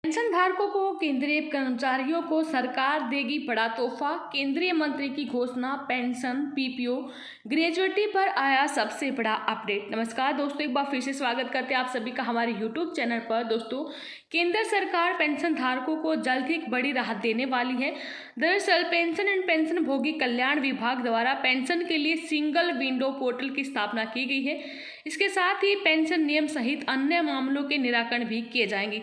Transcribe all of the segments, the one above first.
पेंशनधारकों को केंद्रीय कर्मचारियों को सरकार देगी बड़ा तोहफा। केंद्रीय मंत्री की घोषणा। पेंशन पीपीओ ग्रेजुएटी पर आया सबसे बड़ा अपडेट। नमस्कार दोस्तों, एक बार फिर से स्वागत करते हैं आप सभी का हमारे यूट्यूब चैनल पर। दोस्तों, केंद्र सरकार पेंशन धारकों को जल्द ही एक बड़ी राहत देने वाली है। दरअसल पेंशन एंड पेंशन भोगी कल्याण विभाग द्वारा पेंशन के लिए सिंगल विंडो पोर्टल की स्थापना की गई है। इसके साथ ही पेंशन नियम सहित अन्य मामलों के निराकरण भी किए जाएंगे।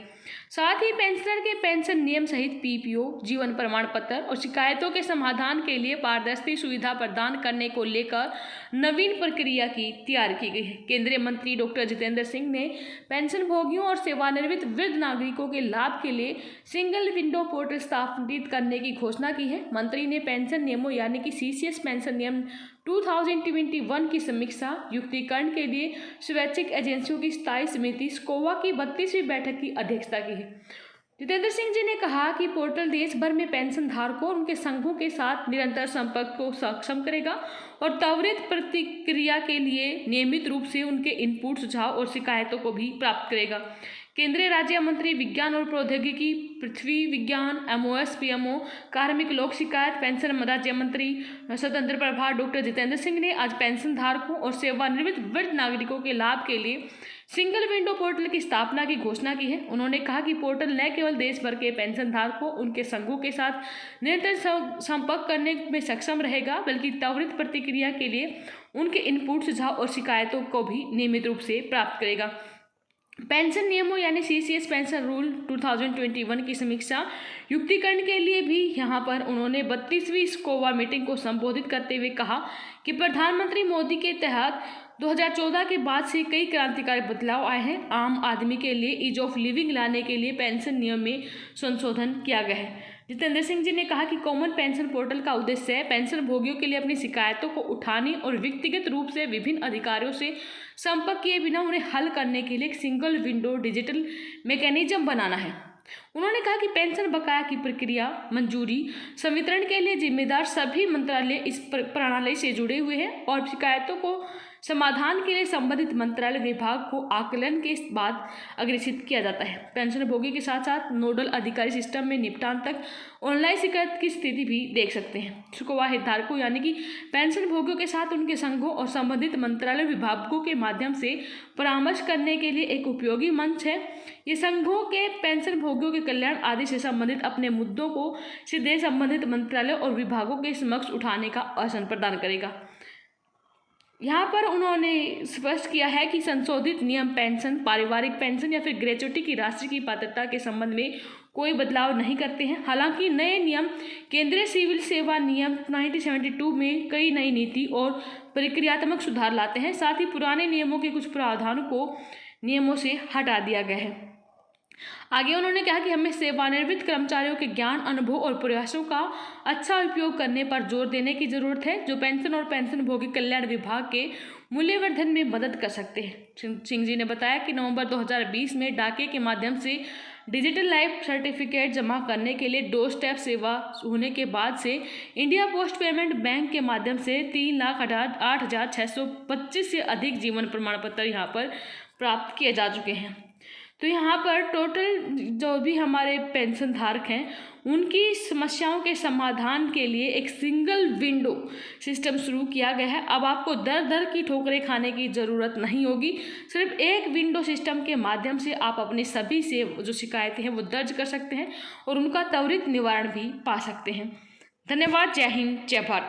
साथ ही पेंशनर के पेंशन नियम सहित पीपीओ, जीवन प्रमाण पत्र और शिकायतों के समाधान के लिए पारदर्शी सुविधा प्रदान करने को लेकर नवीन प्रक्रिया की तैयारी की गई है। केंद्रीय मंत्री डॉक्टर जितेंद्र सिंह ने पेंशन भोगियों और सेवानिवृत्त वृद्ध नागरिकों के लाभ के लिए सिंगल विंडो पोर्टल स्थापित करने की घोषणा की है। मंत्री ने पेंशन नियमों यानी कि सीसीएस पेंशन नियम 2021 की समीक्षा युक्तिकरण के लिए स्वैच्छिक एजेंसियों की स्थायी समिति स्कोवा की 32वीं बैठक की अध्यक्षता की है। जितेंद्र सिंह जी ने कहा कि पोर्टल देश भर में पेंशन धारकों और उनके संघों के साथ निरंतर संपर्क को सक्षम करेगा और त्वरित प्रतिक्रिया के लिए नियमित रूप से उनके इनपुट, सुझाव और शिकायतों को भी प्राप्त करेगा। केंद्रीय राज्य मंत्री विज्ञान और प्रौद्योगिकी, पृथ्वी विज्ञान, एमओएस, पीएमओ, कार्मिक लोक शिकायत, पेंशन राज्य मंत्री स्वतंत्र प्रभार डॉक्टर जितेंद्र सिंह ने आज पेंशन धारकों और सेवानिवृत्त वृद्ध नागरिकों के लाभ के लिए सिंगल विंडो पोर्टल की स्थापना की घोषणा की है। उन्होंने कहा कि पोर्टल न केवल देश भर के पेंशन धारकों, उनके संघों के साथ निरंतर संपर्क करने में सक्षम रहेगा, बल्कि त्वरित प्रतिक्रिया के लिए उनके इनपुट, सुझाव और शिकायतों को भी नियमित रूप से प्राप्त करेगा। पेंशन नियमों यानी सीसीएस पेंशन रूल 2021 की समीक्षा युक्तिकरण के लिए भी यहाँ पर उन्होंने 32वीं स्कोवा मीटिंग को संबोधित करते हुए कहा कि प्रधानमंत्री मोदी के तहत 2014 के बाद से कई क्रांतिकारी बदलाव आए हैं। आम आदमी के लिए ईज ऑफ लिविंग लाने के लिए पेंशन नियम में संशोधन किया गया है। जितेंद्र सिंह जी ने कहा कि कॉमन पेंशन पोर्टल का उद्देश्य है पेंशन भोगियों के लिए अपनी शिकायतों को उठाने और व्यक्तिगत रूप से विभिन्न अधिकारियों से संपर्क किए बिना उन्हें हल करने के लिए एक सिंगल विंडो डिजिटल मैकेनिज्म बनाना है। उन्होंने कहा कि पेंशन बकाया की प्रक्रिया, मंजूरी, संवितरण के लिए जिम्मेदार सभी मंत्रालय इस प्रणाली से जुड़े हुए हैं और शिकायतों को समाधान के लिए संबंधित मंत्रालय विभाग को आकलन के बाद अग्रेसित किया जाता है। पेंशन भोगी के साथ साथ नोडल अधिकारी सिस्टम में निपटान तक ऑनलाइन शिकायत की स्थिति भी देख सकते हैं। स्कोवा हितधारकों यानी कि पेंशन भोगियों के साथ उनके संघों और संबंधित मंत्रालय विभागों के माध्यम से परामर्श करने के लिए एक उपयोगी मंच है। ये संघों के पेंशन भोगियों के कल्याण आदि से संबंधित अपने मुद्दों को सीधे संबंधित मंत्रालय और विभागों के समक्ष उठाने का अवसर प्रदान करेगा। यहाँ पर उन्होंने स्पष्ट किया है कि संशोधित नियम पेंशन, पारिवारिक पेंशन या फिर ग्रेच्युटी की राशि की पात्रता के संबंध में कोई बदलाव नहीं करते हैं। हालांकि नए नियम केंद्रीय सिविल सेवा नियम 1972 में कई नई नीति और प्रक्रियात्मक सुधार लाते हैं। साथ ही पुराने नियमों के कुछ प्रावधानों को नियमों से हटा दिया गया है। आगे उन्होंने कहा कि हमें सेवानिवृत्त कर्मचारियों के ज्ञान, अनुभव और प्रयासों का अच्छा उपयोग करने पर जोर देने की जरूरत है, जो पेंशन और पेंशन भोगी कल्याण विभाग के मूल्यवर्धन में मदद कर सकते हैं। सिंह जी ने बताया कि नवंबर 2020 में डाके के माध्यम से डिजिटल लाइफ सर्टिफिकेट जमा करने के लिए डोर स्टेप सेवा होने के बाद से इंडिया पोस्ट पेमेंट बैंक के माध्यम से 3,08,625 से अधिक जीवन प्रमाण पत्र यहाँ पर प्राप्त किए जा चुके हैं। तो यहाँ पर टोटल जो भी हमारे पेंशन धारक हैं उनकी समस्याओं के समाधान के लिए एक सिंगल विंडो सिस्टम शुरू किया गया है। अब आपको दर दर की ठोकरें खाने की ज़रूरत नहीं होगी। सिर्फ एक विंडो सिस्टम के माध्यम से आप अपने सभी से जो शिकायतें हैं वो दर्ज कर सकते हैं और उनका त्वरित निवारण भी पा सकते हैं। धन्यवाद। जय हिंद, जय भारत।